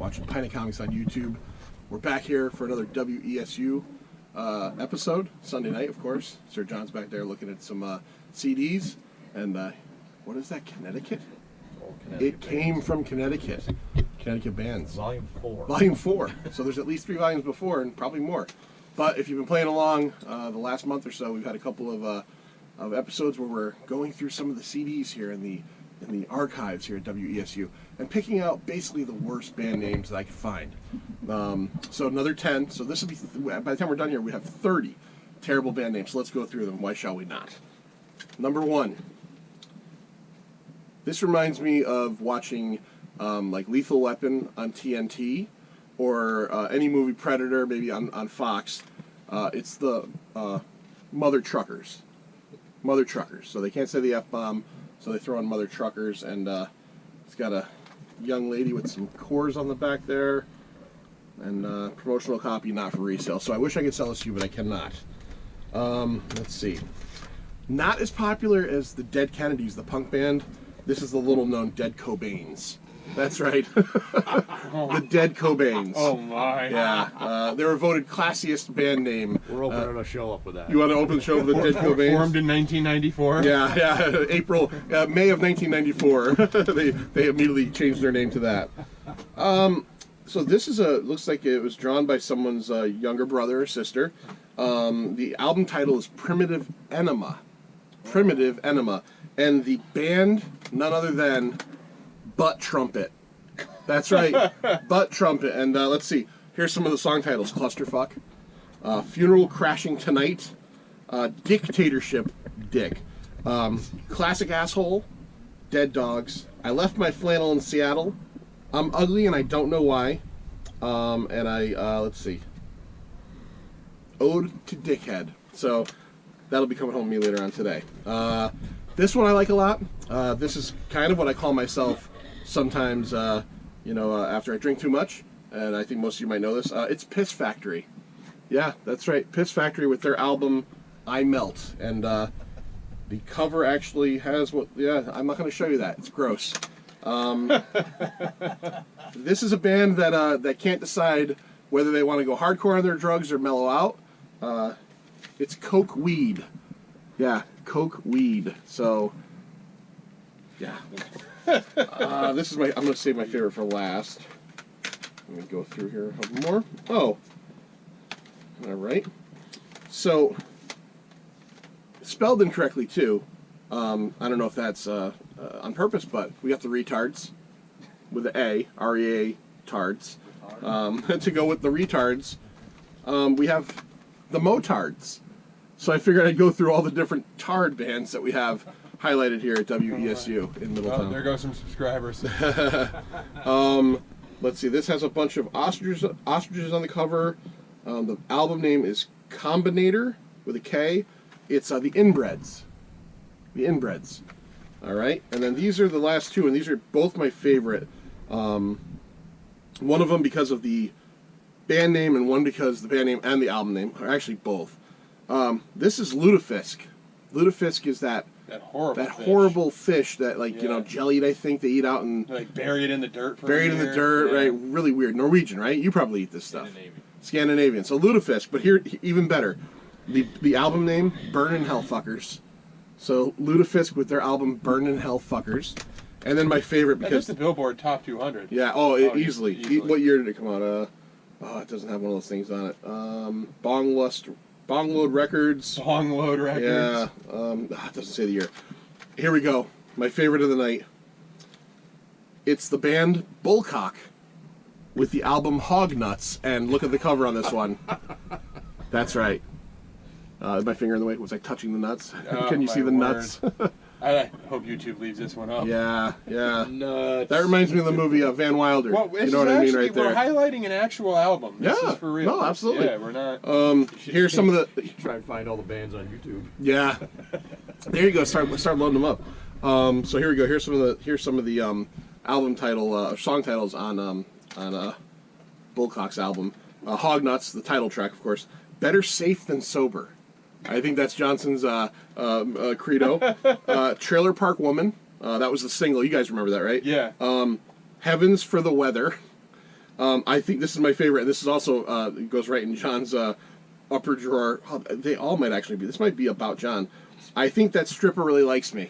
watching Pint Comics on YouTube. We're back here for another WESU episode, Sunday night, of course. Sir John's back there looking at some CDs. And what is that, Connecticut? It came from Connecticut. Connecticut bands. Volume 4. Volume 4. So there's at least 3 volumes before, and probably more. But if you've been playing along the last month or so, we've had a couple of episodes where we're going through some of the CDs here in the archives here at WESU and picking out basically the worst band names that I could find. So another 10. So this will be, by the time we're done here, we have 30 terrible band names. So let's go through them. Why shall we not? Number 1. This reminds me of watching like Lethal Weapon on TNT or any movie Predator, maybe on Fox. It's the Mother Truckers. Mother Truckers. So they can't say the F-bomb, so they throw in Mother Truckers, and it's got a young lady with some cores on the back there, and promotional copy, not for resale. So I wish I could sell this to you, but I cannot. Let's see. Not as popular as the Dead Kennedys, the punk band. This is the little-known Dead Cobains. That's right. The Dead Cobains. Oh, my. Yeah. They were voted classiest band name. We're opening a show up with that. You want to open the show with the Dead Cobains? Formed in 1994. Yeah. May of 1994. they immediately changed their name to that. So this is looks like it was drawn by someone's younger brother or sister. The album title is Primitive Enema. Primitive Enema. And the band, none other than Butt Trumpet. That's right, Butt Trumpet. And let's see, here's some of the song titles. Clusterfuck, Funeral Crashing Tonight, Dictatorship, Dick, Classic Asshole, Dead Dogs, I Left My Flannel in Seattle, I'm Ugly and I Don't Know Why, and let's see, Ode to Dickhead. So that'll be coming home to me later on today. This one I like a lot. This is kind of what I call myself sometimes, after I drink too much, and I think most of you might know this. It's Piss Factory. Yeah, that's right. Piss Factory with their album, I Melt. And the cover actually has I'm not going to show you that. It's gross. This is a band that can't decide whether they want to go hardcore on their drugs or mellow out. It's Coke Weed. Yeah, Coke Weed. So, yeah. This is I'm going to save my favorite for last. Let me go through here a couple more. Oh. All right. So, spelled incorrectly, too. I don't know if that's on purpose, but we got the retards with the A, R-E-A, tards. To go with the retards, we have the Motards. So I figured I'd go through all the different tard bands that we have highlighted here at WESU in Middletown. Oh, there go some subscribers. Let's see, this has a bunch of ostriches on the cover. The album name is Combinator with a K. It's the Inbreds. The Inbreds. All right, and then these are the last two, and these are both my favorite. One of them because of the band name, and one because the band name and the album name are actually both. This is Lutefisk. Lutefisk is that horrible fish that jellied. I think they eat out and like bury it in the dirt. Buried in the dirt, right? Really weird. Norwegian, right? You probably eat this stuff. Scandinavian. So Lutefisk, but here even better. The album name, Burnin' Hell Fuckers. So Lutefisk with their album Burnin' Hell Fuckers, and then my favorite because the Billboard Top 200. Yeah. Easily. What year did it come out? It doesn't have one of those things on it. Bongload Records. Bongload Records. Yeah. It doesn't say the year. Here we go. My favorite of the night. It's the band Bullcock with the album Hog Nuts. And look at the cover on this one. That's right. My finger in the way. Was I touching the nuts? Can you see the nuts? I hope YouTube leaves this one up. Yeah. Nuts. That reminds me of the movie Van Wilder. Well, you know what I mean right there. We're highlighting an actual album. This is for real. No, absolutely. Yeah, we're not... Here's some of the... You should try and find all the bands on YouTube. Yeah. There you go. Start loading them up. So here we go. Here's some of the album title, song titles on Bullcock's album. Hog Nuts, the title track, of course. Better Safe Than Sober. I think that's Johnson's credo. Trailer Park Woman. That was the single. You guys remember that, right? Yeah. Heavens for the Weather. I think this is my favorite. This is also it goes right in John's upper drawer. Oh, they all might actually be. This might be about John. I think that stripper really likes me.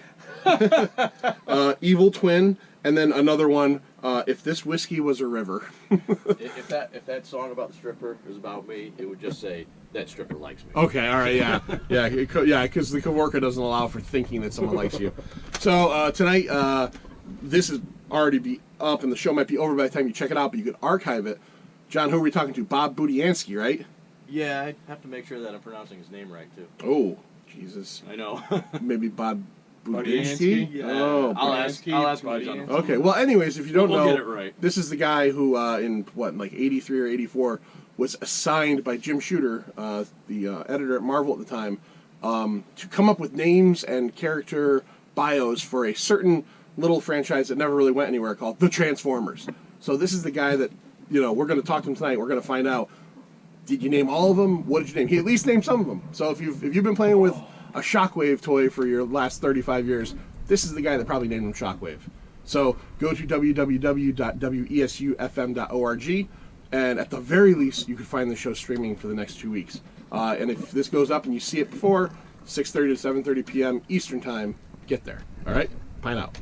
Evil Twin, and then another one. If this whiskey was a river. if that song about the stripper is about me, it would just say that stripper likes me. Okay, all right, yeah, yeah, because the coworker doesn't allow for thinking that someone likes you. So tonight, this is already be up, and the show might be over by the time you check it out, but you could archive it. John, who are we talking to? Bob Budiansky, right? Yeah, I have to make sure that I'm pronouncing his name right too. Oh, Jesus. I know. Maybe Bob Budiansky? Yeah. Oh, I'll ask him when he's on the phone. okay. Well, anyways, if you don't know, get it right. This is the guy who, in like '83 or '84, was assigned by Jim Shooter, the editor at Marvel at the time, to come up with names and character bios for a certain little franchise that never really went anywhere called the Transformers. So this is the guy that, we're going to talk to him tonight. We're going to find out, did you name all of them? What did you name? He at least named some of them. So if you've been playing with a Shockwave toy for your last 35 years, this is the guy that probably named him Shockwave. So go to www.wesufm.org, and at the very least, you can find the show streaming for the next 2 weeks. And if this goes up and you see it before 6:30 to 7:30 p.m. Eastern Time, get there. All right? Pint out.